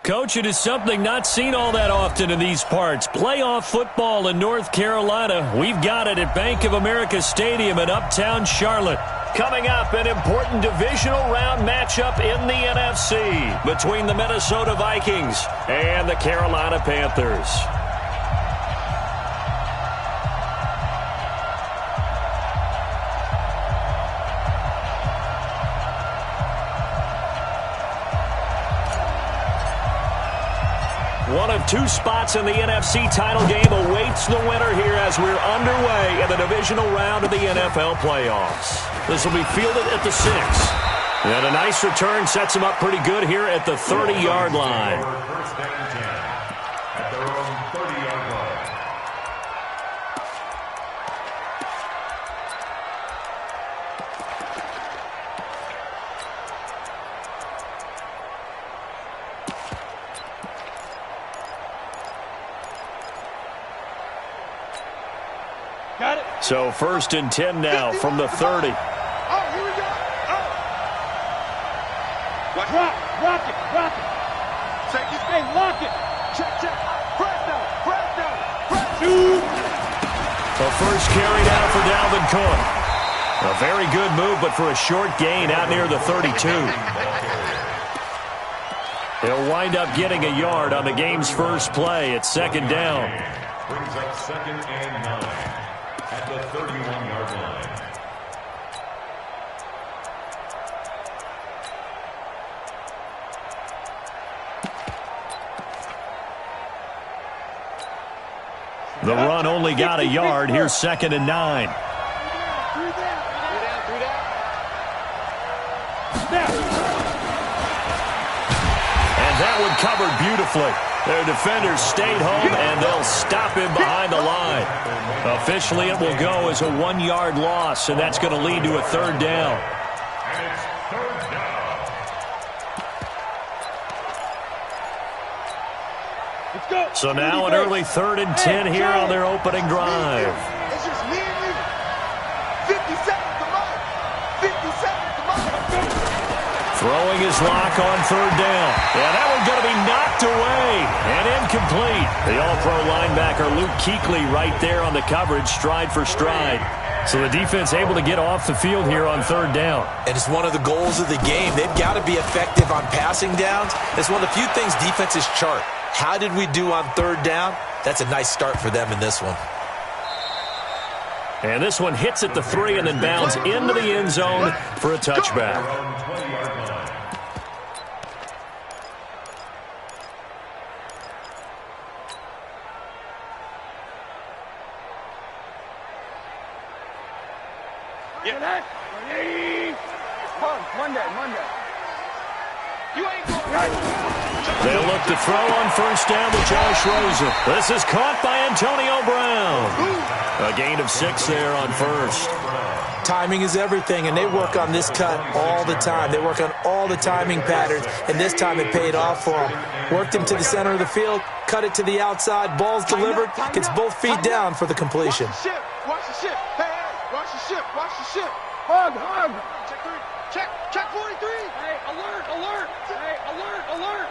Coach, it is something not seen all that often in these parts. Playoff football in North Carolina. We've got it at Bank of America Stadium in Uptown Charlotte. Coming up, an important divisional round matchup in the NFC between the Minnesota Vikings and the Carolina Panthers. One of two spots in the NFC title game awaits the winner here as we're underway in the divisional round of the NFL playoffs. This will be fielded at the 6. And a nice return sets him up pretty good here at the 30-yard line. First down and 10 at their own 30-yard line. Got it. So 1st and 10 now from the 30. Oh, here we go. Oh. Rock it. Check this thing, lock it. Check. Press down. The first carry down for Dalvin Cook. A very good move, but for a short gain out near the 32. He'll wind up getting a yard on the game's first play at 2nd down. Brings up 2nd and 9 at the 31-yard line. The run only got a yard. Here's 2nd and 9. And that one covered beautifully. Their defenders stayed home, and they'll stop him behind the line. Officially, it will go as a 1-yard loss, and that's going to lead to a 3rd down. And it's 3rd down. Let's go. So now an early 3rd and 10 here on their opening drive. It's just me and you. 50 seconds to mine. 50 seconds to mine. Throwing his lock on 3rd down. And that one's going to be knocked away and incomplete. The all-pro linebacker Luke Kuechly right there on the coverage, stride for stride. So the defense able to get off the field here on 3rd down. And it's one of the goals of the game. They've got to be effective on passing downs. It's one of the few things defenses chart. How did we do on 3rd down? That's a nice start for them in this one. And this one hits at the 3 and then bounds into the end zone for a touchback. Monday. You ain't going They'll look to throw on 1st down to Josh Rosen. This is caught by Antonio Brown. A gain of 6 there on 1st. Timing is everything, and they work on this cut all the time. They work on all the timing patterns, and this time it paid off for them. Worked him to the center of the field, cut it to the outside, ball's delivered, gets both feet down for the completion. Watch the ship. Hey, watch the ship. Hug. Check 43. Hey, alert. Hey, alert.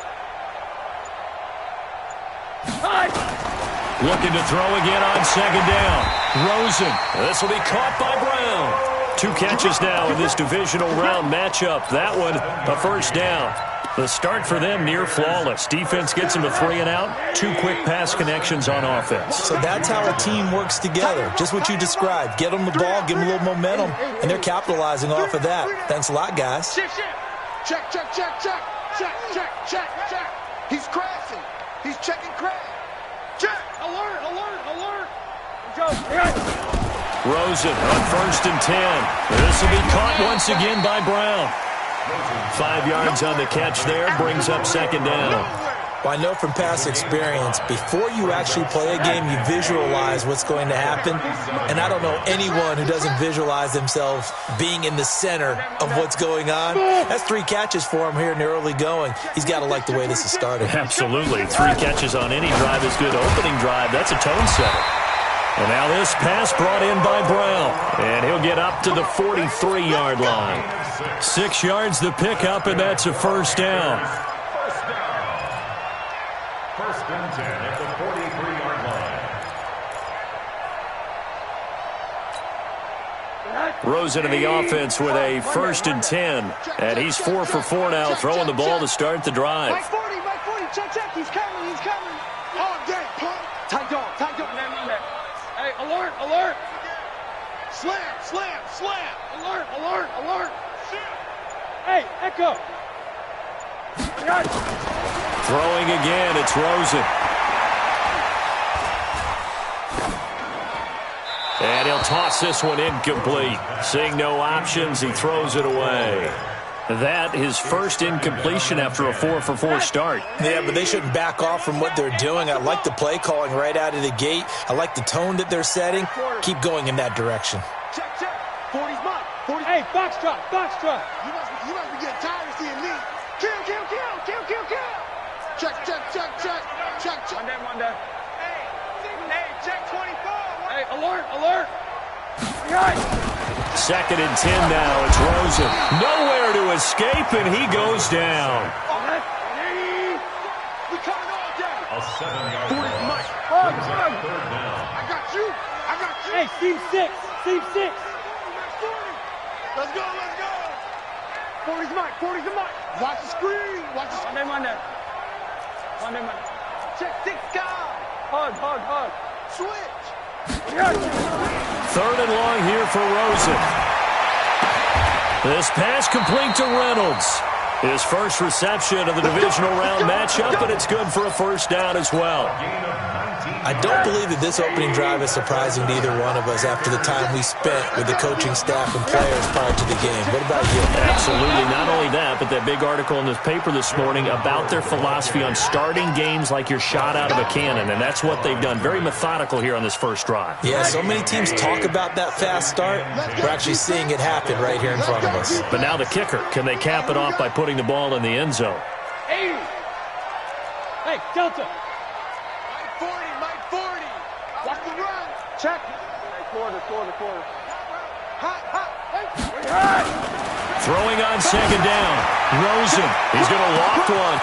Looking to throw again on 2nd down. Rosen. This will be caught by Brown. 2 catches now in this divisional round matchup. That one, a 1st down. The start for them near flawless. Defense gets them a 3 and out. 2 quick pass connections on offense. So that's how a team works together. Just what you described. Get them the ball, give them a little momentum, and they're capitalizing off of that. Thanks a lot, guys. Check. He's crashing. He's checking crash. Check. Alert. Rosen on 1st and 10. This will be caught once again by Brown. 5 yards on the catch there, brings up 2nd down. Well, I know from past experience, before you actually play a game, you visualize what's going to happen. And I don't know anyone who doesn't visualize themselves being in the center of what's going on. That's 3 catches for him here in the early going. He's got to like the way this is started. Absolutely. 3 catches on any drive is good. Opening drive, that's a tone setter. And now this pass brought in by Brown. And he'll get up to the 43-yard line. 6 yards the pickup, and that's a 1st down. 10 at the 43-yard line. Rosen in the offense with a 1st and 10. And he's 4 for 4 now, throwing the ball to start the drive. Mike 40, check, he's coming. All day, punk. Tight dog. Hey, alert. Slam. Alert. Hey, Echo. Throwing again, it's Rosen. And he'll toss this one incomplete. Seeing no options, he throws it away. That his first incompletion after a 4 for 4 start. Yeah, but they shouldn't back off from what they're doing. I like the play calling right out of the gate. I like the tone that they're setting. Keep going in that direction. Check. 40's mine. 40. Hey, box drop. You must be getting tired of seeing me. Kill. Check. One day. Hey, check 24. Hey, alert. 2nd and 10 now. It's Rosen. Nowhere to escape, and he goes down. We coming all day. A 7-yard 40's mine. Third down. I got you. Hey, Steve 6. Let's go. 40's mine. Watch the screen. One day. Check 6 guys. Hug. Switch. 3rd and long here for Rosen. This pass complete to Reynolds. His first reception of the divisional round matchup, and it's good for a 1st down as well. I don't believe that this opening drive is surprising to either one of us after the time we spent with the coaching staff and players prior to the game. What about you? Absolutely. Not only that, but that big article in this paper this morning about their philosophy on starting games like you're shot out of a cannon, and that's what they've done. Very methodical here on this first drive. Yeah, so many teams talk about that fast start. We're actually seeing it happen right here in front of us. But now the kicker. Can they cap it off by putting the ball in the end zone? 80. Hey, Delta. Watch the run. Check. Quarter. Hot. Throwing on 2nd down. Rosen. He's going to loft one.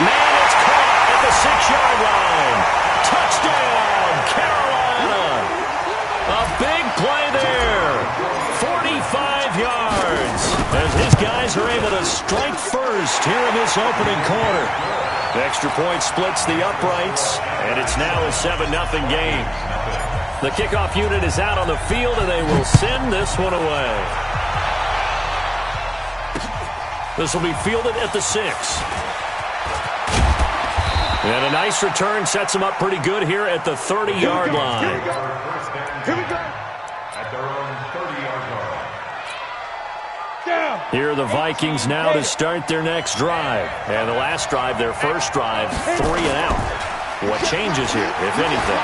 Man, it's caught at the 6-yard line. Touchdown, Carolina. A big play there. 45 yards. As his guys are able to strike first here in this opening quarter. The extra point splits the uprights, and it's now a 7-0 game. The kickoff unit is out on the field, and they will send this one away. This will be fielded at the 6. And a nice return sets them up pretty good here at the 30-yard line. Here we go. At their own 30-yard line. Here are the Vikings now to start their next drive. And the last drive, their first drive, 3 and out. What changes here, if anything?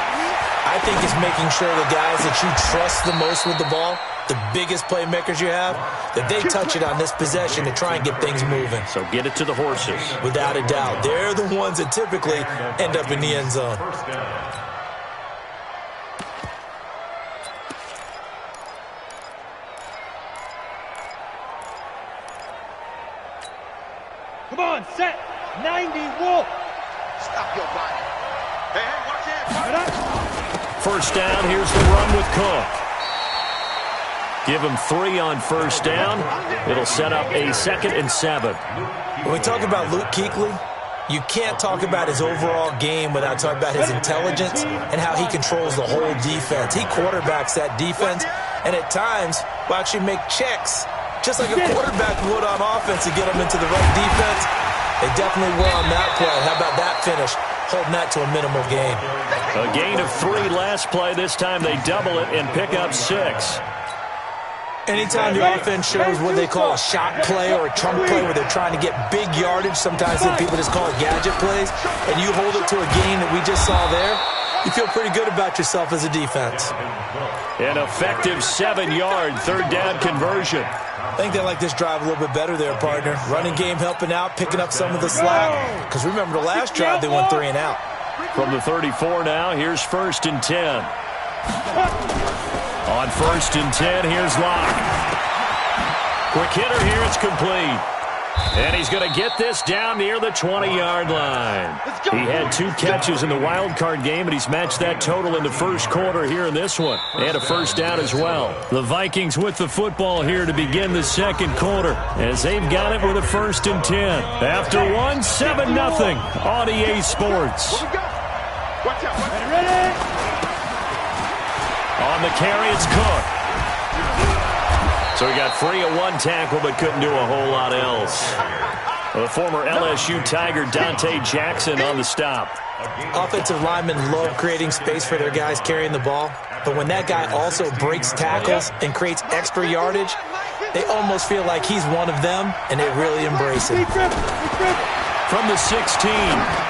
I think it's making sure the guys that you trust the most with the ball, the biggest playmakers you have, that they touch it on this possession to try and get things moving. So get it to the horses. Without a doubt. They're the ones that typically end up in the end zone. First down. Come on, set. 90, Wolf. Stop your body. Hey, watch it. First down, here's the run with Cook. Give him 3 on first down. It'll set up a 2nd and 7. When we talk about Luke Kuechly, you can't talk about his overall game without talking about his intelligence and how he controls the whole defense. He quarterbacks that defense, and at times will actually make checks, just like a quarterback would on offense to get them into the right defense. They definitely were on that play. How about that finish? Holding that to a minimal gain. A gain of 3 last play. This time they double it and pick up 6. Anytime the offense shows what they call a shot play or a chunk play where they're trying to get big yardage, sometimes people just call it gadget plays, and you hold it to a gain that we just saw there, you feel pretty good about yourself as a defense. An effective 7-yard third down conversion. I think they like this drive a little bit better there, partner. Running game helping out, picking up some of the slack. Because remember, the last drive they went 3 and out. From the 34 now, here's 1st and 10. On 1st and 10, here's Locke. Quick hitter here, it's complete. And he's going to get this down near the 20-yard line. He had 2 catches in the wild card game, and he's matched that total in the first quarter here in this one. And a first down as well. The Vikings with the football here to begin the second quarter, as they've got it with a 1st and 10. After 1, 7-0 on EA Sports. Watch out. Ready? On the carry, it's Cook. So he got free of 1 tackle, but couldn't do a whole lot else. The former LSU Tiger, Dante Jackson, on the stop. Offensive linemen love creating space for their guys carrying the ball, but when that guy also breaks tackles and creates extra yardage, they almost feel like he's one of them, and they really embrace it. From the 16,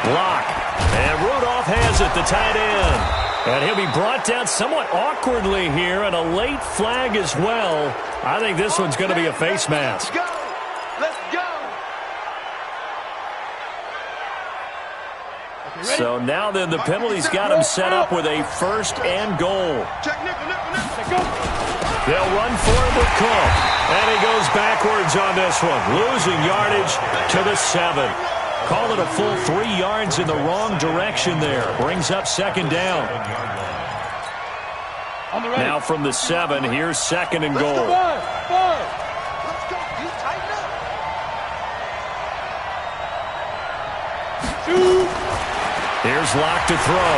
block. And Rudolph has it, the tight end. And he'll be brought down somewhat awkwardly here, and a late flag as well. I think this one's going to be a face mask. Let's go. Let's go. So now then, the penalty's got him set up with a 1st and goal. Check nickel. Go. They'll run for it with Cook. And he goes backwards on this one, losing yardage to the 7. Call it a full 3 yards in the wrong direction there. Brings up 2nd down. Now from the 7, here's 2nd and goal. Let's go. You tighten up. Here's Locke to throw.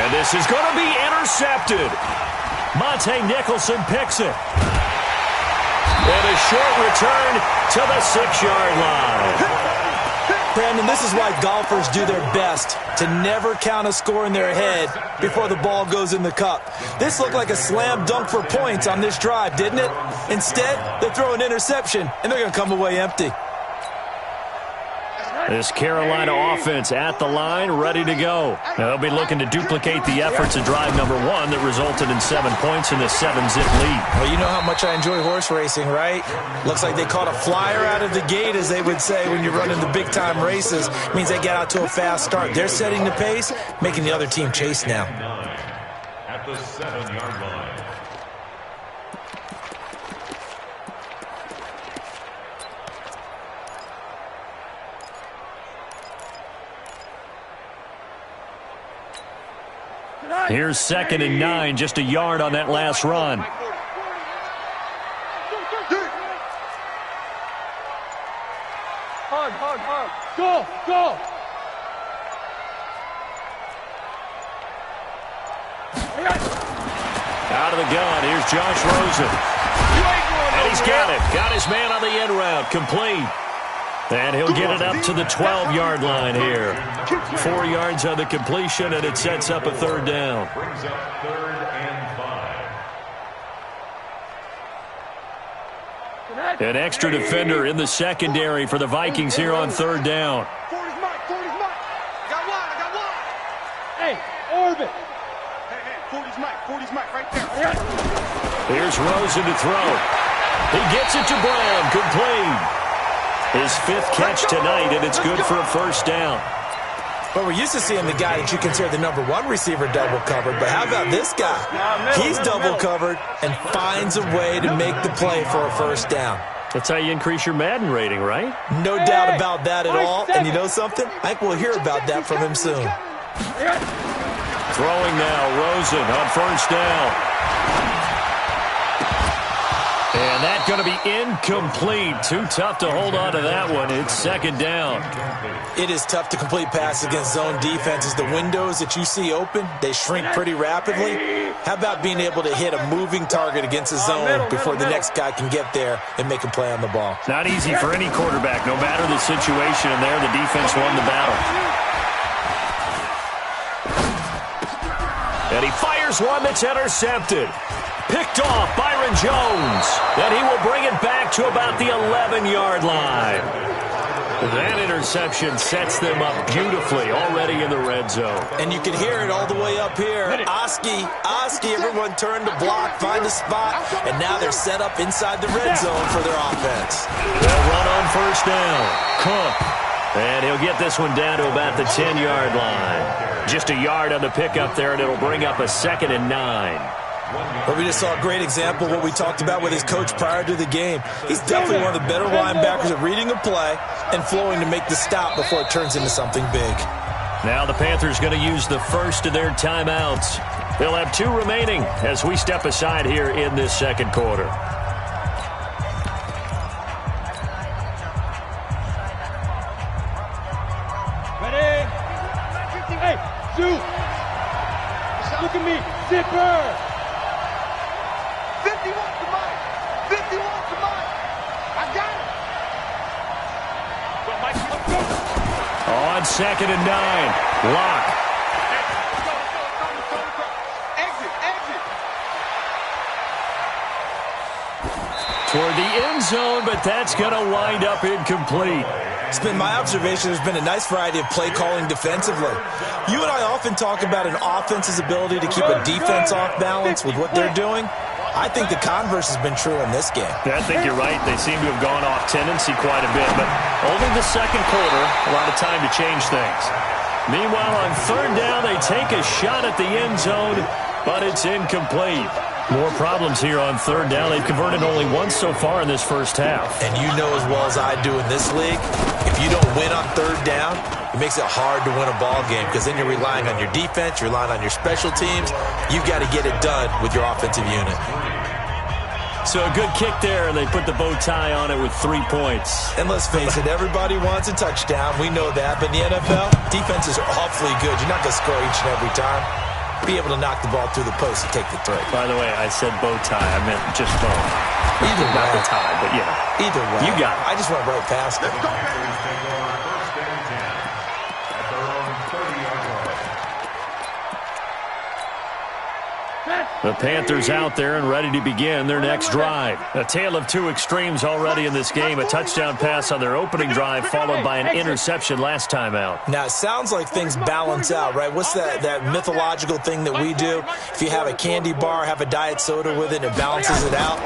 And this is going to be intercepted. Monte Nicholson picks it. And a short return to the 6-yard line. Brandon, this is why golfers do their best to never count a score in their head before the ball goes in the cup. This looked like a slam dunk for points on this drive, didn't it? Instead, they throw an interception, and they're going to come away empty. This Carolina offense at the line, ready to go. Now they'll be looking to duplicate the efforts of drive number 1 that resulted in 7 points in the 7-zip lead. Well, you know how much I enjoy horse racing, right? Looks like they caught a flyer out of the gate, as they would say when you're running the big-time races. It means they get out to a fast start. They're setting the pace, making the other team chase now. At the 7-yard line. Here's 2nd and 9, just a yard on that last run. Hard. Go. Out of the gun, here's Josh Rosen. And he's got it. Got his man on the end route, complete. And he'll get it up to the 12-yard line here. 4 yards on the completion, and it sets up a 3rd down. Brings up 3rd and 5. An extra defender in the secondary for the Vikings here on 3rd down. 40's Mike. I got one. Hey, orbit. Hey, 40's Mike right there. Here's Rosen to throw. He gets it to Brown, complete. His 5th catch tonight, and it's good for a 1st down. But we're used to seeing the guy that you consider the number 1 receiver double covered. But how about this guy? He's double covered and finds a way to make the play for a 1st down. That's how you increase your Madden rating, right? No doubt about that at all. And you know something? I think we'll hear about that from him soon. Throwing now, Rosen on 1st down. And that's going to be incomplete. Too tough to hold on to that one. It's 2nd down. It is tough to complete passes against zone defenses. The windows that you see open, they shrink pretty rapidly. How about being able to hit a moving target against a zone before the next guy can get there and make a play on the ball? Not easy for any quarterback. No matter the situation in there, the defense won the battle. And he fires one that's intercepted. Picked off Byron Jones. And he will bring it back to about the 11-yard line. That interception sets them up beautifully already in the red zone. And you can hear it all the way up here. Oski, everyone turned to block, find a spot, and now they're set up inside the red zone for their offense. They'll run on 1st down. Cook. And he'll get this one down to about the 10-yard line. Just a yard on the pickup there, and it'll bring up a 2nd and 9. But we just saw a great example of what we talked about with his coach prior to the game. He's definitely one of the better linebackers at reading a play and flowing to make the stop before it turns into something big. Now the Panthers going to use the first of their timeouts. They'll have 2 remaining as we step aside here in this second quarter. Ready? Hey, shoot! Look at me, zipper! 51 to Mike! 51 to Mike! I got it! On 2nd and 9, Lock. Exit! Toward the end zone, but that's going to wind up incomplete. It's been my observation there's been a nice variety of play calling defensively. You and I often talk about an offense's ability to keep a defense off balance with what they're doing. I think the converse has been true in this game. I think you're right. They seem to have gone off tendency quite a bit, but only the second quarter, a lot of time to change things. Meanwhile, on 3rd down, they take a shot at the end zone, but it's incomplete. More problems here on 3rd down. They've converted only once so far in this first half. And you know as well as I do in this league, if you don't win on 3rd down, it makes it hard to win a ball game because then you're relying on your defense, you're relying on your special teams. You've got to get it done with your offensive unit. So a good kick there, and they put the bow tie on it with 3 points. And let's face it, everybody wants a touchdown. We know that. But in the NFL, defenses are awfully good. You're not going to score each and every time. Be able to knock the ball through the post and take the throw. By the way, I said bow tie. I meant just bow. Either way. Not the tie, but yeah. Either way. You got it. I just went right past it. The Panthers out there and ready to begin their next drive. A tale of 2 extremes already in this game. A touchdown pass on their opening drive followed by an interception last time out. Now, it sounds like things balance out, right? What's that mythological thing that we do? If you have a candy bar, have a diet soda with it, and it balances it out.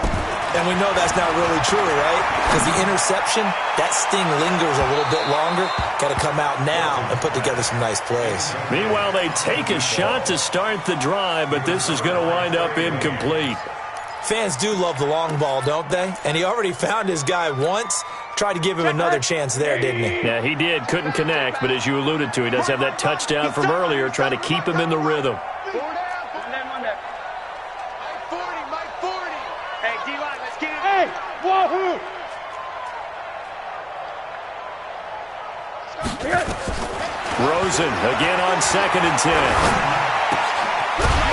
And we know that's not really true, right? Because the interception, that sting lingers a little bit longer. Got to come out now and put together some nice plays. Meanwhile, they take a shot to start the drive, but this is going to wind up incomplete. Fans do love the long ball, don't they? And he already found his guy once. Tried to give him another chance there, didn't he? Yeah, he did. Couldn't connect, but as you alluded to, he does have that touchdown from earlier, trying to keep him in the rhythm. Wahoo! Rosen again on 2nd and 10.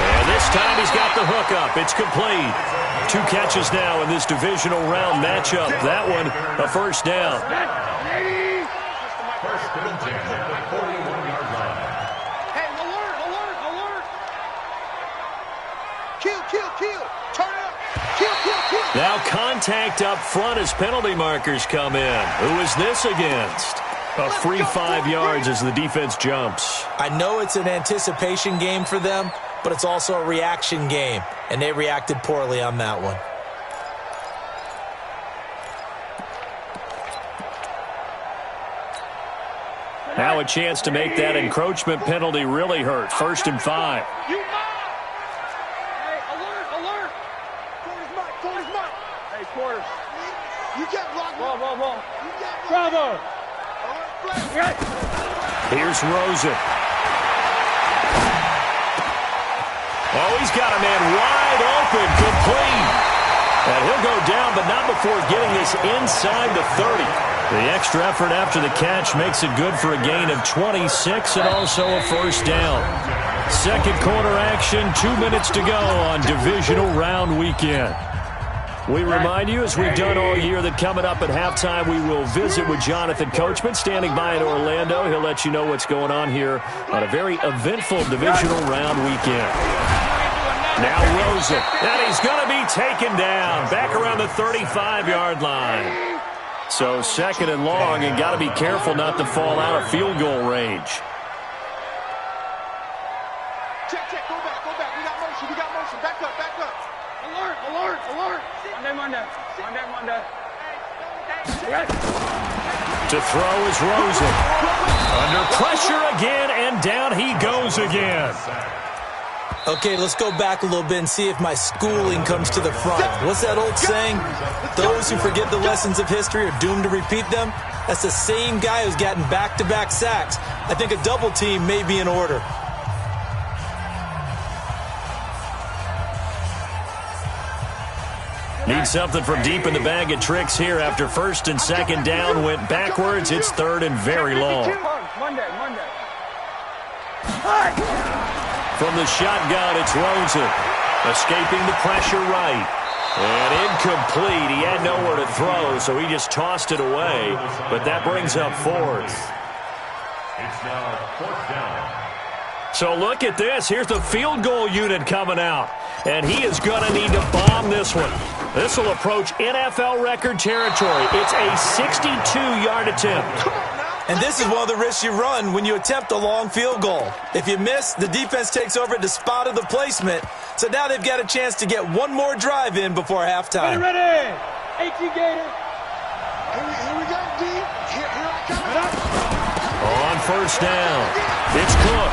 And this time he's got the hook up. It's complete. 2 catches now in this divisional round matchup. That one, a first down. First and 10 at the 41-yard line. Hey, alert! Kill! Turn it up! Kill! Now contact up front as penalty markers come in. Who is this against? A free 5 yards as the defense jumps. I know it's an anticipation game for them, but it's also a reaction game, and they reacted poorly on that one. Now a chance to make that encroachment penalty really hurt. 1st and 5. Hey, alert! Quarters Mike! Hey, quarters. You can't block me. Ball. Bravo! Here's Rosen. Oh, he's got a man wide open, complete. And he'll go down, but not before getting this inside the 30. The extra effort after the catch makes it good for a gain of 26 and also a first down. Second quarter action, 2 minutes to go on divisional round weekend. We remind you, as we've done all year, that coming up at halftime, we will visit with Jonathan Coachman, standing by in Orlando. He'll let you know what's going on here on a very eventful divisional round weekend. Now Rosen, and he's going to be taken down, back around the 35-yard line. So 2nd and long, and got to be careful not to fall out of field goal range. Check, go back. We got motion. Back up. Alert. Monday. To throw is Rosen. Under pressure again, and down he goes again. Okay, let's go back a little bit and see if my schooling comes to the front. What's that old saying? Those who forget the lessons of history are doomed to repeat them. That's the same guy who's gotten back-to-back sacks. I think a double team may be in order. Need something from deep in the bag of tricks here after first and second down went backwards. It's third and very long. Monday. From the shotgun, it's Rosen. Escaping the pressure right. And incomplete. He had nowhere to throw, so he just tossed it away. But that brings up fourth. It's now fourth down. So look at this. Here's the field goal unit coming out. And he is going to need to bomb this one. This will approach NFL record territory. It's a 62-yard attempt. And this is one of the risks you run when you attempt a long field goal. If you miss, the defense takes over at the spot of the placement. So now they've got a chance to get one more drive in before halftime. Ready. 18 Gator. Here we go, D. Here I come. On first down, it's Cook.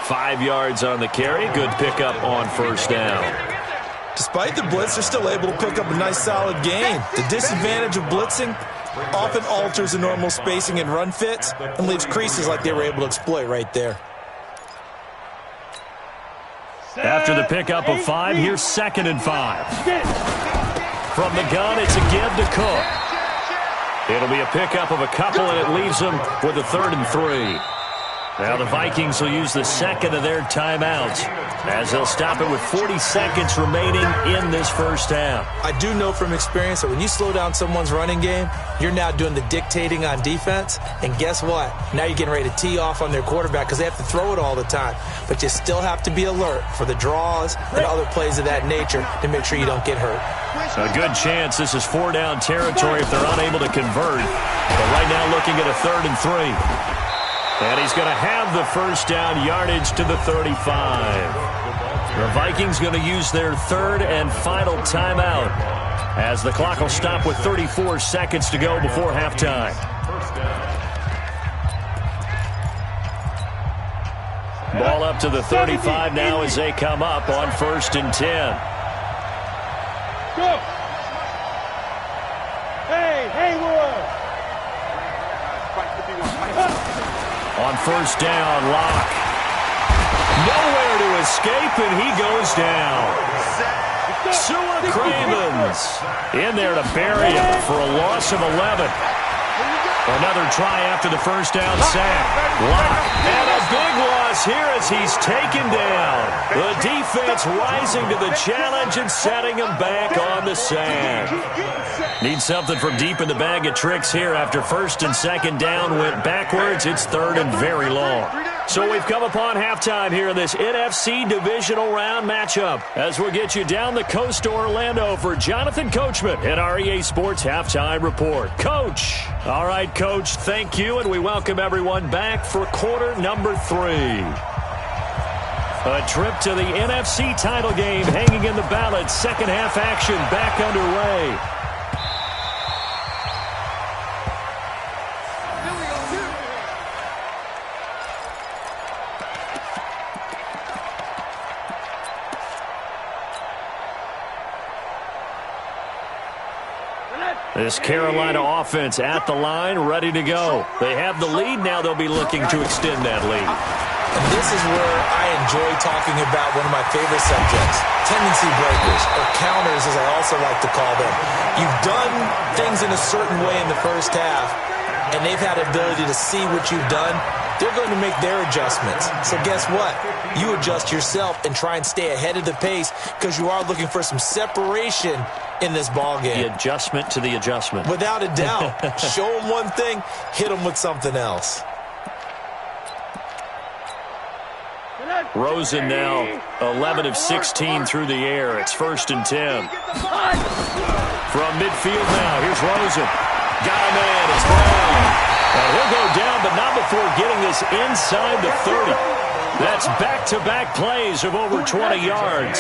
5 yards on the carry. Good pickup on first down. Despite the blitz, they're still able to pick up a nice solid gain. The disadvantage of blitzing often alters the normal spacing and run fits and leaves creases like they were able to exploit right there. After the pickup of 5, here's 2nd and 5. From the gun, it's a give to Cook. It'll be a pickup of a couple, and it leaves them with a 3rd and 3. Now the Vikings will use the second of their timeouts as they'll stop it with 40 seconds remaining in this first half. I do know from experience that when you slow down someone's running game, you're now doing the dictating on defense. And guess what? Now you're getting ready to tee off on their quarterback because they have to throw it all the time. But you still have to be alert for the draws and other plays of that nature to make sure you don't get hurt. A good chance this is 4-down territory if they're unable to convert. But right now looking at a 3rd and 3. And he's going to have the first down yardage to the 35. The Vikings going to use their 3rd and final timeout as the clock will stop with 34 seconds to go before halftime. Ball up to the 35 now as they come up on 1st and 10. Go. Hey, Haywood. On first down, Locke. Nowhere to escape, and he goes down. Sua Cravens in there to bury him for a loss of 11. Another try after the first down sack. Locke, and a big loss here as he's taken down. The defense rising to the challenge and setting him back on the sand. Need something from deep in the bag of tricks here after first and second down went backwards. It's 3rd and very long. So we've come upon halftime here in this NFC divisional round matchup as we'll get you down the coast to Orlando for Jonathan Coachman at our EA Sports Halftime Report. Coach. All right, Coach, thank you, and we welcome everyone back for quarter number 3. A trip to the NFC title game hanging in the balance. Second half action back underway. This Carolina offense at the line, ready to go. They have the lead. Now they'll be looking to extend that lead. And this is where I enjoy talking about one of my favorite subjects, tendency breakers, or counters as I also like to call them. You've done things in a certain way in the first half, and they've had the ability to see what you've done. They're going to make their adjustments. So guess what? You adjust yourself and try and stay ahead of the pace because you are looking for some separation in this ball game. The adjustment to the adjustment. Without a doubt. Show them one thing, hit them with something else. Rosen now 11 of 16 through the air. It's 1st and 10. From midfield now, here's Rosen. Got a man, it's Brown. And he'll go down, but not before getting this inside the 30. That's back-to-back plays of over 20 yards.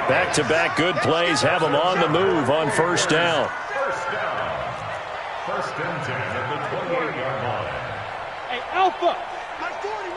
Back-to-back good plays have them on the move on first down. First and 10 at the 28-yard line. Hey, Alpha. My 40.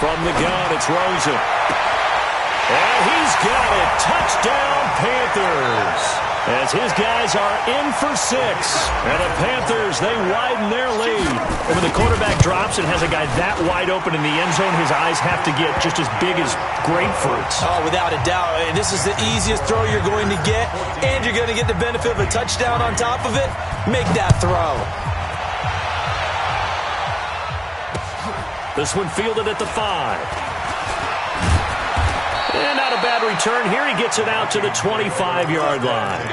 From the gun, it's Rosen. And he's got it. Touchdown, Panthers. As his guys are in for 6. And the Panthers, they widen their lead. And when the quarterback drops and has a guy that wide open in the end zone, his eyes have to get just as big as grapefruits. Oh, without a doubt. This is the easiest throw you're going to get, and you're going to get the benefit of a touchdown on top of it. Make that throw. This one fielded at the 5. And not a bad return here. He gets it out to the 25-yard line.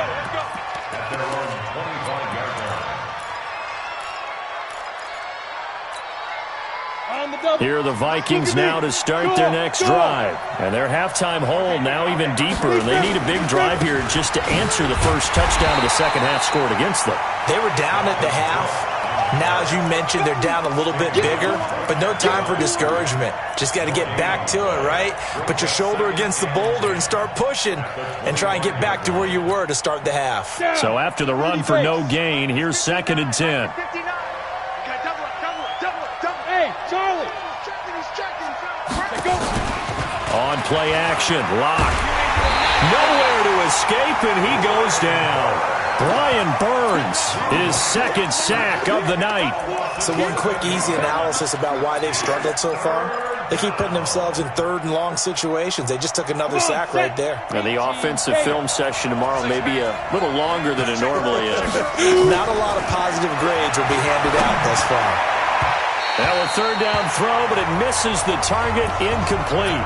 Here are the Vikings now to start their next drive. And their halftime hole now even deeper. And they need a big drive here just to answer the first touchdown of the second half scored against them. They were down at the half. Now, as you mentioned, they're down a little bit bigger, but no time for discouragement. Just got to get back to it, right? Put your shoulder against the boulder and start pushing and try and get back to where you were to start the half. So after the run for no gain, here's 2nd and 10. Hey, Charlie. On play action, Lock. Nowhere to escape, and he goes down. Brian Burns, his 2nd sack of the night. So one quick, easy analysis about why they've struggled so far. They keep putting themselves in 3rd and long situations. They just took another sack right there. And the offensive film session tomorrow may be a little longer than it normally is. Not a lot of positive grades will be handed out thus far. Now a 3rd down throw, but it misses the target, incomplete.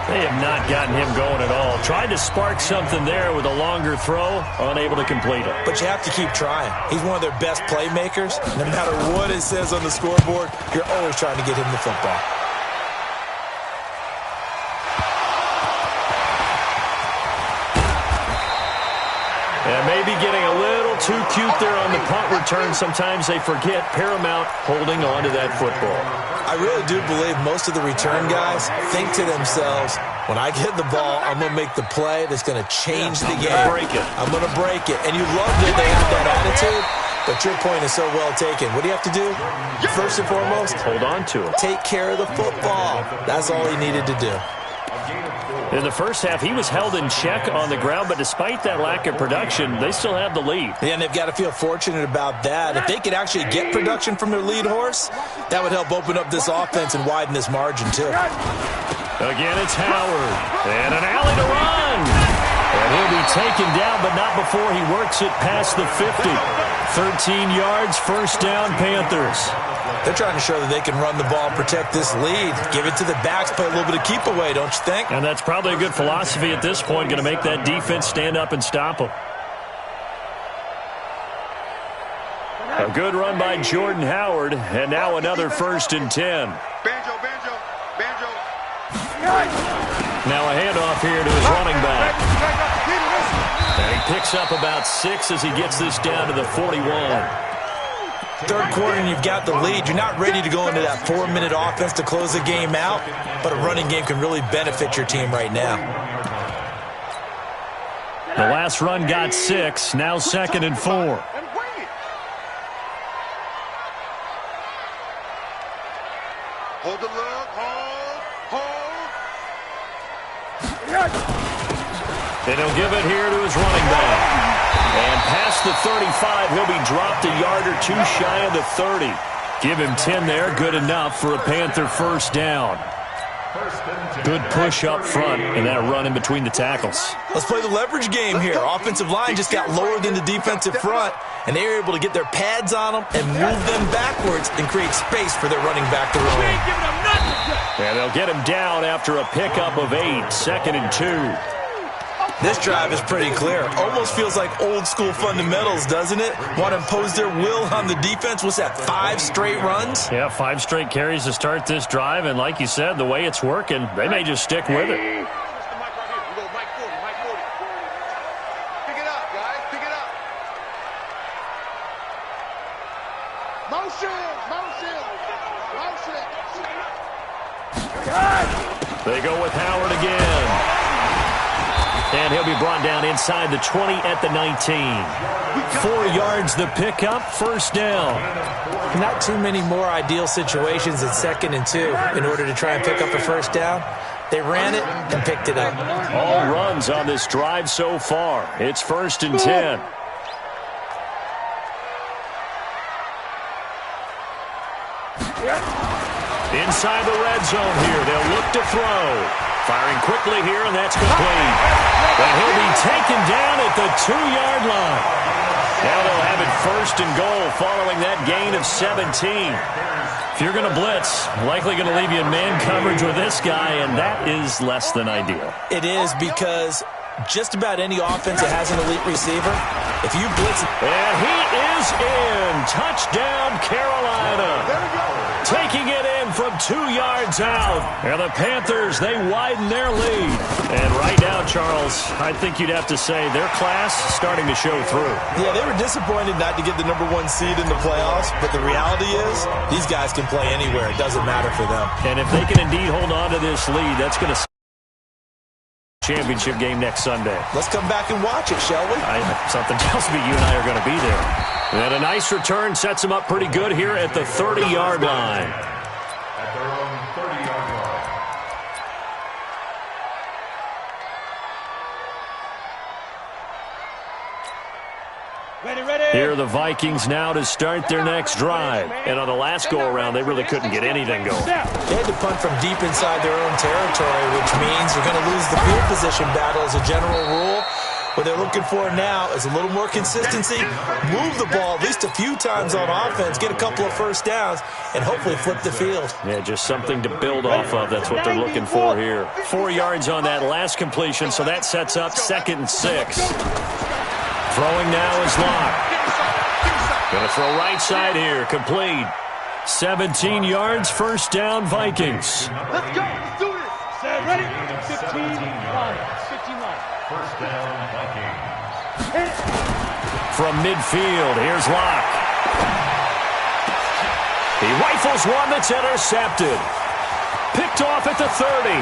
They have not gotten him going at all. Tried to spark something there with a longer throw, unable to complete it. But you have to keep trying. He's one of their best playmakers. No matter what it says on the scoreboard, you're always trying to get him the football. And maybe getting a little too cute there on the punt return. Sometimes they forget paramount holding on to that football. I really do believe most of the return guys think to themselves, when I get the ball, I'm going to make the play that's going to change the game. I'm going to break it. And you love that they have that attitude, but your point is so well taken. What do you have to do? First and foremost, hold on to it. Take care of the football. That's all he needed to do. In the first half, he was held in check on the ground, but despite that lack of production, they still have the lead. Yeah, and they've got to feel fortunate about that. If they could actually get production from their lead horse, that would help open up this offense and widen this margin, too. Again, it's Howard. And an alley to run. And he'll be taken down, but not before he works it past the 50. 13 yards, 1st down, Panthers. They're trying to show that they can run the ball and protect this lead. Give it to the backs, play a little bit of keep away, don't you think? And that's probably a good philosophy at this point, going to make that defense stand up and stop them. A good run by Jordan Howard, and now another 1st and 10. Banjo. Now a handoff here to his running back. And he picks up about 6 as he gets this down to the 41. 3rd quarter and you've got the lead. You're not ready to go into that 4-minute offense to close the game out, but a running game can really benefit your team right now. The last run got 6, now 2nd and 4. Hold the look, hold. And he'll give it here to his running back. And past the 35, he'll be dropped a yard or 2 shy of the 30. Give him 10 there, good enough for a Panther 1st down. Good push up front and that run in between the tackles. Let's play the leverage game here. Offensive line just got lower than the defensive front, and they were able to get their pads on them and move them backwards and create space for their running back to roam. And they'll get him down after a pickup of 8, 2nd and 2. This drive is pretty clear. Almost feels like old school fundamentals, doesn't it? Want to impose their will on the defense. What's that, 5 straight runs? Yeah, 5 straight carries to start this drive. And like you said, the way it's working, they may just stick with it. Pick it up, guys. Pick it up. Motion. They go with Howard again. And he'll be brought down inside the 20 at the 19. 4 yards the pickup, first down. Not too many more ideal situations in 2nd and 2 in order to try and pick up a first down. They ran it and picked it up. All runs on this drive so far. It's 1st and 10. Inside the red zone here. They'll look to throw. Firing quickly here, and that's complete. And he'll be taken down at the 2-yard line. Now they'll have it 1st and goal following that gain of 17. If you're going to blitz, likely going to leave you in man coverage with this guy, and that is less than ideal. It is, because just about any offense that has an elite receiver, if you blitz... And he is in. Touchdown, Carolina. There we go. Taking it in from 2 yards out. And the Panthers, they widen their lead. And right now, Charles, I think you'd have to say their class starting to show through. Yeah, they were disappointed not to get the #1 seed in the playoffs, but the reality is these guys can play anywhere. It doesn't matter for them. And if they can indeed hold on to this lead, that's going to championship game next Sunday. Let's come back and watch it, shall we? Something tells me you and I are going to be there. And a nice return sets them up pretty good here at the 30-yard line. At their own 30-yard line. Ready. Here are the Vikings now to start their next drive. And on the last go-around, they really couldn't get anything going. They had to punt from deep inside their own territory, which means you're going to lose the field position battle as a general rule. What they're looking for now is a little more consistency, move the ball at least a few times on offense, get a couple of first downs, and hopefully flip the field. Yeah, just something to build off of. That's what they're looking for here. 4 yards on that last completion, so that sets up 2nd and 6. Throwing now is Locke. Going to throw right side here, complete. 17 yards, first down, Vikings. Let's go. Let's do this. Ready? 15 line. 15 line. First down, Vikings. From midfield, here's Locke. He rifles one that's intercepted. Picked off at the 30.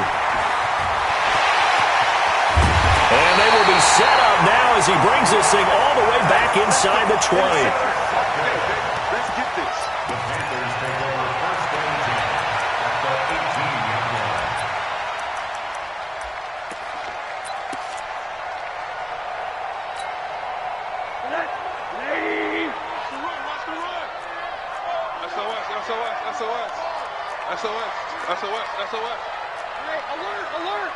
And they will be set up now as he brings this thing all the way back inside the 20. Let's get this. The Panthers take over first and 10 at the 18-yard line. SOS. Hey, alert.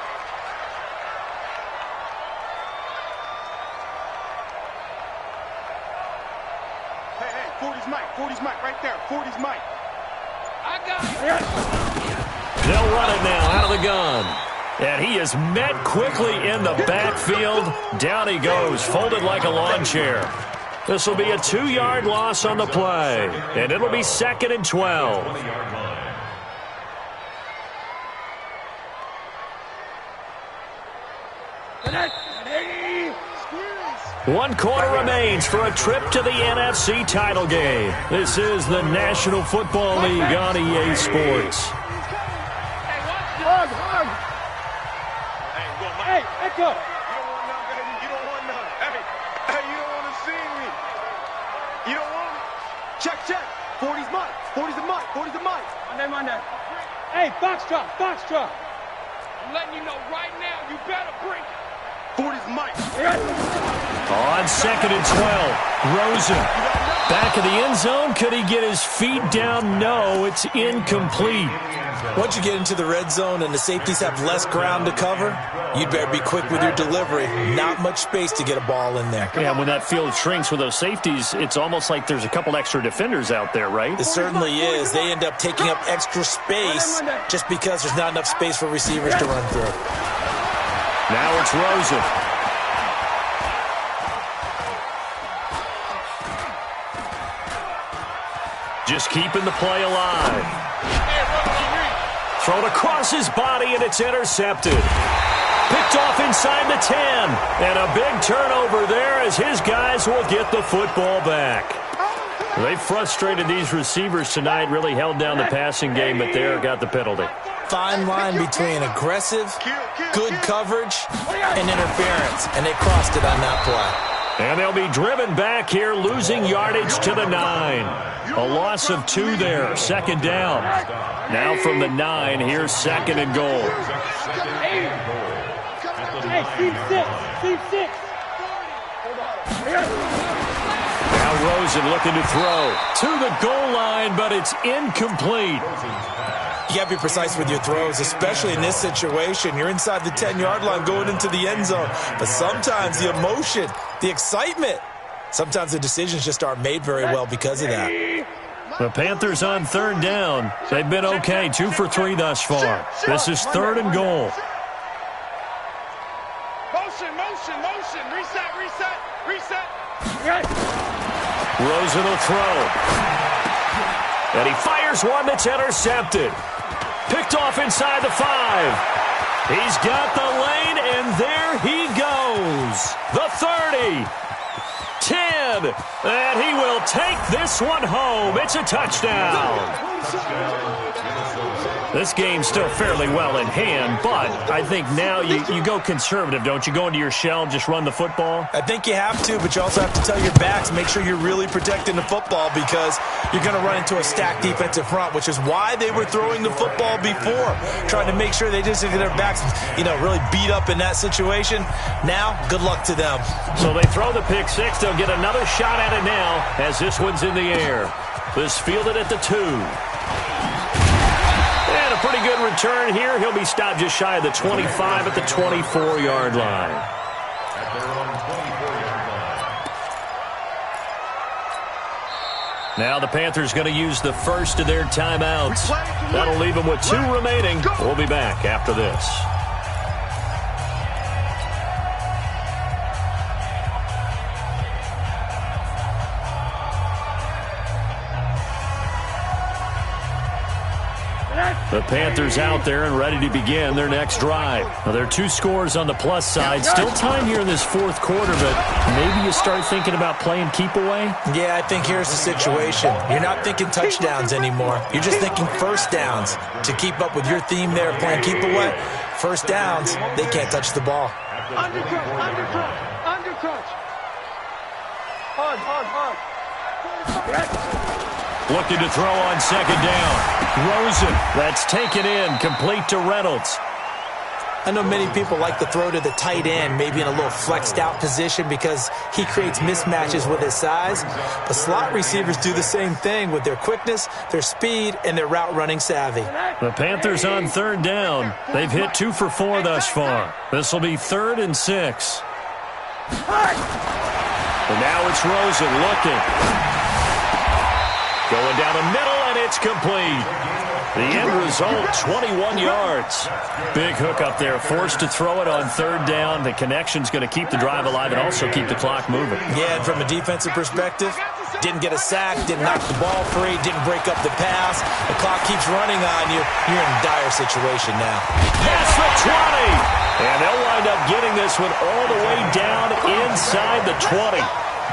Hey, 40's Mike, right there. 40's Mike. I got it. They'll run it now out of the gun. And he is met quickly in the backfield. Down he goes, folded like a lawn chair. This will be a 2-yard loss on the play. And it'll be 2nd and 12. 20-yard line. One quarter remains for a trip to the NFC title game. This is the National Football League on EA Sports. Hug. Hey, Echo. You don't want none, baby. You don't want none. Hey, you don't want to see me. You don't want me. Check. 40's Mike. 40's a Mike. Monday. Hey, box drop. I'm letting you know right now, you better bring it. 40's Mike. On 2nd and 12, Rosen. Back of the end zone. Could he get his feet down? No, it's incomplete. Once you get into the red zone and the safeties have less ground to cover, you'd better be quick with your delivery. Not much space to get a ball in there. Yeah, when that field shrinks with those safeties, it's almost like there's a couple extra defenders out there, right? It certainly is. They end up taking up extra space just because there's not enough space for receivers to run through. Now it's Rosen. Just keeping the play alive. Thrown across his body, and it's intercepted. Picked off inside the 10. And a big turnover there as his guys will get the football back. They frustrated these receivers tonight, really held down the passing game, but there got the penalty. Fine line between aggressive, good coverage, and interference, and they crossed it on that play. And they'll be driven back here, losing yardage to the 9. A loss of 2 there, second down. Now from the 9, here's second and goal. Hey, Steve 6. Now Rosen looking to throw to the goal line, but it's incomplete. You got to be precise with your throws, especially in this situation. You're inside the 10-yard line going into the end zone. But sometimes the emotion, the excitement, sometimes the decisions just aren't made very well because of that. The Panthers on third down. They've been okay, 2 for 3 thus far. This is third and goal. Motion. Reset. Rosen will throw. And he fires one that's intercepted. Picked off inside the 5. He's got the lane, and there he goes. The 30. 10. And he will take this one home. It's a touchdown. This game's still fairly well in hand, but I think now you go conservative, don't you? Go into your shell and just run the football? I think you have to, but you also have to tell your backs, make sure you're really protecting the football because you're going to run into a stacked defensive front, which is why they were throwing the football before, trying to make sure they just get their backs, really beat up in that situation. Now, good luck to them. So they throw the pick 6. They'll get another shot at it now as this one's in the air. This fielded at the 2. And a pretty good return here. He'll be stopped just shy of the 25 at the 24-yard line. Now the Panthers going to use the first of their timeouts. That'll leave them with 2 remaining. We'll be back after this. The Panthers out there and ready to begin their next drive. Now, there are 2 scores on the plus side. Still time here in this fourth quarter, but maybe you start thinking about playing keep away? Yeah, I think here's the situation. You're not thinking touchdowns anymore. You're just thinking first downs. To keep up with your theme there, playing keep away, first downs, they can't touch the ball. Undercrunch. Hard. Looking to throw on second down. Rosen, that's taken in, complete to Reynolds. I know many people like to throw to the tight end, maybe in a little flexed out position because he creates mismatches with his size. But slot receivers do the same thing with their quickness, their speed, and their route running savvy. The Panthers on third down. They've hit 2 for 4 thus far. This will be 3rd and 6. And now it's Rosen looking. Going down the middle, and it's complete. The end result, 21 yards. Big hook up there, forced to throw it on third down. The connection's going to keep the drive alive and also keep the clock moving. Yeah, and from a defensive perspective, didn't get a sack, didn't knock the ball free, didn't break up the pass. The clock keeps running on you. You're in a dire situation now. Past the 20. And they'll wind up getting this one all the way down inside the 20.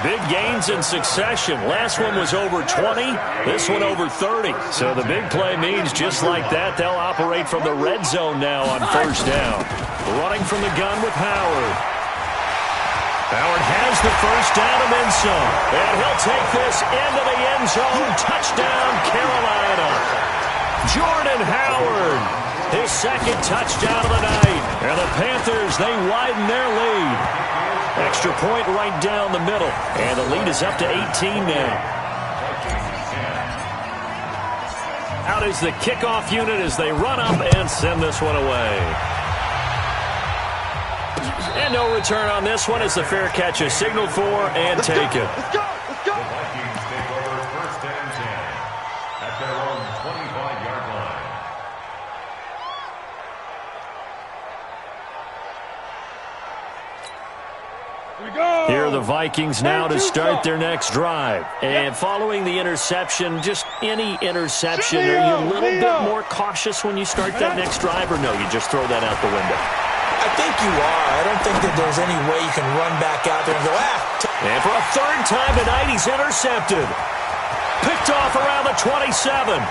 Big gains in succession. Last one was over 20. This one over 30. So the big play means just like that, they'll operate from the red zone now on first down. Running from the gun with Howard. Howard has the first down and then some. And he'll take this into the end zone. Touchdown, Carolina. Jordan Howard. His second touchdown of the night. And the Panthers, they widen their lead. Extra point right down the middle. And the lead is up to 18 now. Out is the kickoff unit as they run up and send this one away. And no return on this one as the fair catch is signaled for and taken. Let's go. The Vikings take over first and 10 at their own 25-yard line. Here are the Vikings now to start their next drive. And following the interception, just any interception, are you a little bit more cautious when you start that next drive, or no, you just throw that out the window? I think you are. I don't think that there's any way you can run back out there and go, And for a third time tonight, he's intercepted. Picked off around the 27.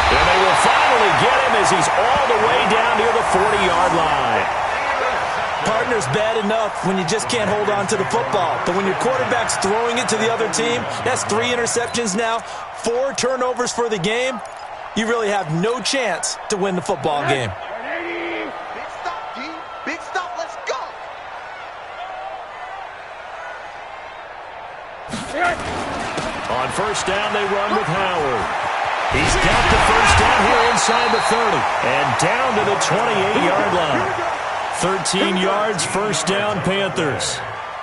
And they will finally get him as he's all the way down near the 40-yard line. Partner's bad enough when you just can't hold on to the football. But when your quarterback's throwing it to the other team, that's 3 interceptions now, 4 turnovers for the game. You really have no chance to win the football game. Big stop, D. Big stop. Let's go. On first down, they run with Howard. He's got the first down here inside the 30 and down to the 28-yard line. 13 yards, first down, Panthers.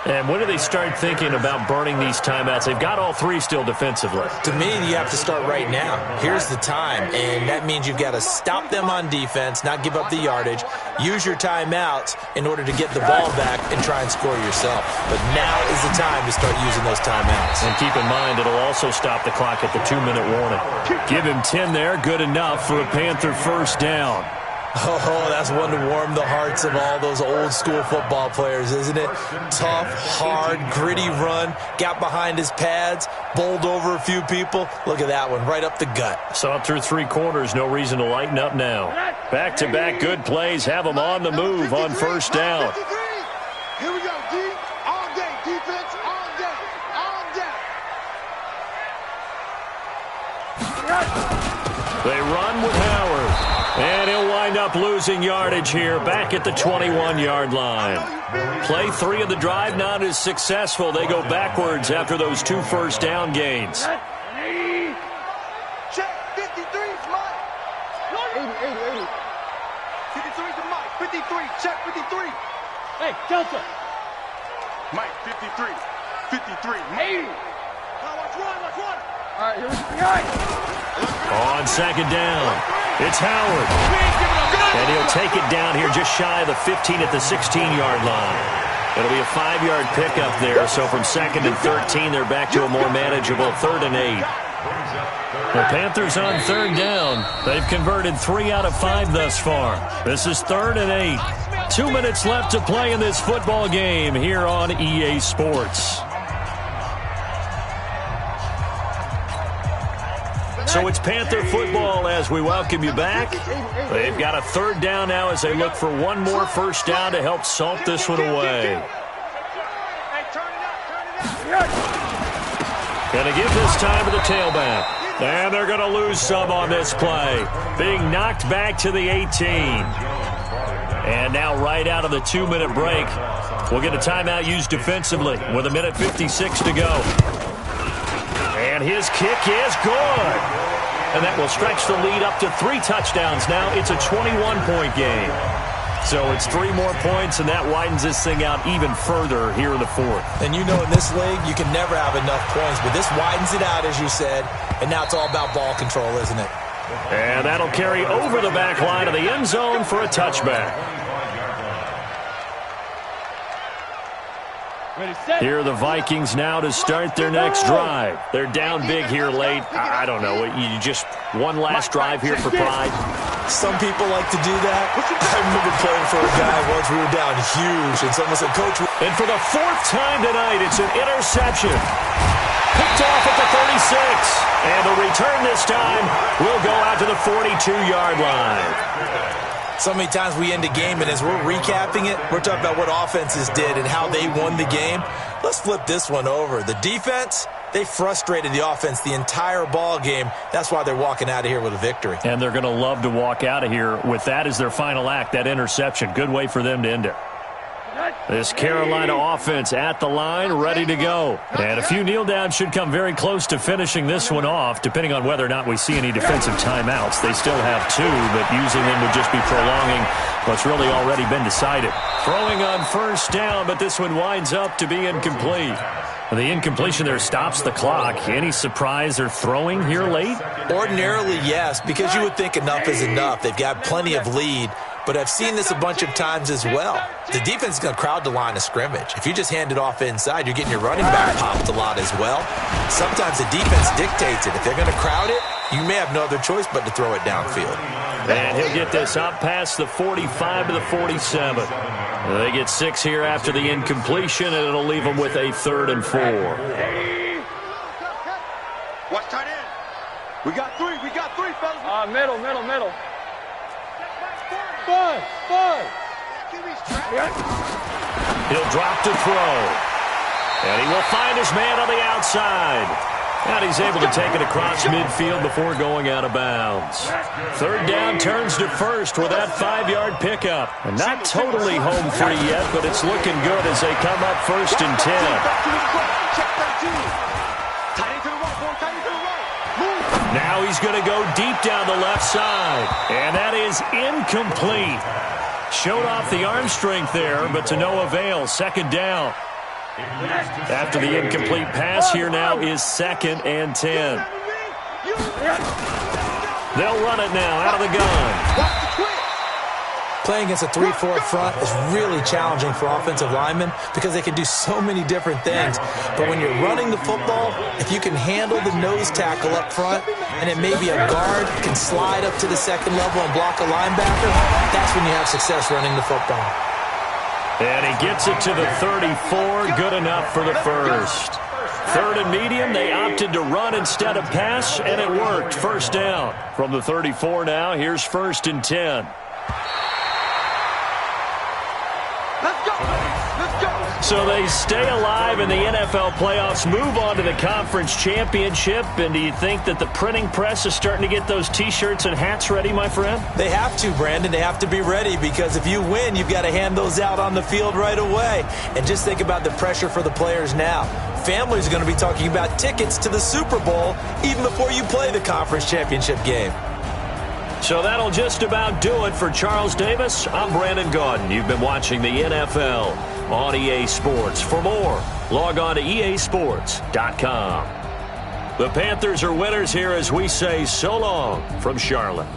And when do they start thinking about burning these timeouts? They've got all 3 still defensively. To me, you have to start right now. Here's the time, and that means you've got to stop them on defense, not give up the yardage, use your timeouts in order to get the ball back and try and score yourself. But now is the time to start using those timeouts. And keep in mind, it'll also stop the clock at the 2-minute warning. Give him 10 there, good enough for a Panther first down. Oh, that's one to warm the hearts of all those old-school football players, isn't it? Tough, hard, gritty run, got behind his pads, bowled over a few people. Look at that one, right up the gut. Saw it through 3 quarters, no reason to lighten up now. Back-to-back good plays, have them on the move on first down. Here we go, D. All day, defense, all day, all day. They run with Howard. And he'll wind up losing yardage here back at the 21-yard line. Play 3 of the drive not as successful. They go backwards after those 2 first down gains. Check 53 is Mike. 80. 53 is Mike. 53. Check 53. Hey, Delta. Mike, 53. 53. 80. Watch one. All right, here we go. On second down, it's Howard. And he'll take it down here just shy of the 15 at the 16-yard line. It'll be a 5-yard pickup there. So from 2nd and 13, they're back to a more manageable 3rd and 8. The Panthers on 3rd down. They've converted 3 out of 5 thus far. This is 3rd and 8. 2 minutes left to play in this football game here on EA Sports. So it's Panther football as we welcome you back. They've got a 3rd down now as they look for one more first down to help salt this one away. Going to give this time to the tailback. And they're going to lose some on this play. Being knocked back to the 18. And now right out of the 2-minute break, we'll get a timeout used defensively with 1:56 to go. And his kick is good. And that will stretch the lead up to 3 touchdowns now. It's a 21-point game. So it's 3 more points, and that widens this thing out even further here in the 4th. And you know in this league, you can never have enough points, but this widens it out, as you said, and now it's all about ball control, isn't it? And that'll carry over the back line of the end zone for a touchback. Here are the Vikings now to start their next drive. They're down big here late. I don't know. You just one last drive here for pride. Some people like to do that. I remember playing for a guy once. We were down huge, and someone said, Coach. And for the 4th time tonight, it's an interception. Picked off at the 36. And the return this time will go out to the 42-yard line. So many times we end a game, and as we're recapping it, we're talking about what offenses did and how they won the game. Let's flip this one over. The defense, they frustrated the offense the entire ball game. That's why they're walking out of here with a victory. And they're going to love to walk out of here with that as their final act, that interception. Good way for them to end it. This Carolina offense at the line, ready to go. And a few kneel downs should come very close to finishing this one off, depending on whether or not we see any defensive timeouts. They still have 2, but using them would just be prolonging what's really already been decided. Throwing on first down, but this one winds up to be incomplete. The incompletion there stops the clock. Any surprise they're throwing here late? Ordinarily, yes, because you would think enough is enough. They've got plenty of lead. But I've seen this a bunch of times as well. The defense is going to crowd the line of scrimmage. If you just hand it off inside, you're getting your running back popped a lot as well. Sometimes the defense dictates it. If they're going to crowd it, you may have no other choice but to throw it downfield. And he'll get this up past the 45 to the 47. They get 6 here after the incompletion, and it'll leave them with a 3rd and 4. We got three, fellas. Middle. Fun. He'll drop to throw. And he will find his man on the outside. And he's able to take it across midfield before going out of bounds. Third down turns to first with that 5-yard pickup. And not totally home free yet, but it's looking good as they come up 1st and 10. Now he's going to go deep down the left side. And that is incomplete. Showed off the arm strength there, but to no avail. 2nd down. After the incomplete pass, here now is 2nd and 10. They'll run it now out of the gun. Playing against a 3-4 front is really challenging for offensive linemen because they can do so many different things. But when you're running the football, if you can handle the nose tackle up front, and it may be a guard can slide up to the 2nd level and block a linebacker, that's when you have success running the football. And he gets it to the 34, good enough for the first. 3rd and medium, they opted to run instead of pass, and it worked. 1st down. From the 34 now, here's 1st and 10. So they stay alive in the NFL playoffs, move on to the conference championship. And do you think that the printing press is starting to get those T-shirts and hats ready, my friend? They have to, Brandon. They have to be ready because if you win, you've got to hand those out on the field right away. And just think about the pressure for the players now. Families are going to be talking about tickets to the Super Bowl even before you play the conference championship game. So that'll just about do it for Charles Davis. I'm Brandon Gaudin. You've been watching the NFL on EA Sports. For more, log on to easports.com. The Panthers are winners here as we say so long from Charlotte.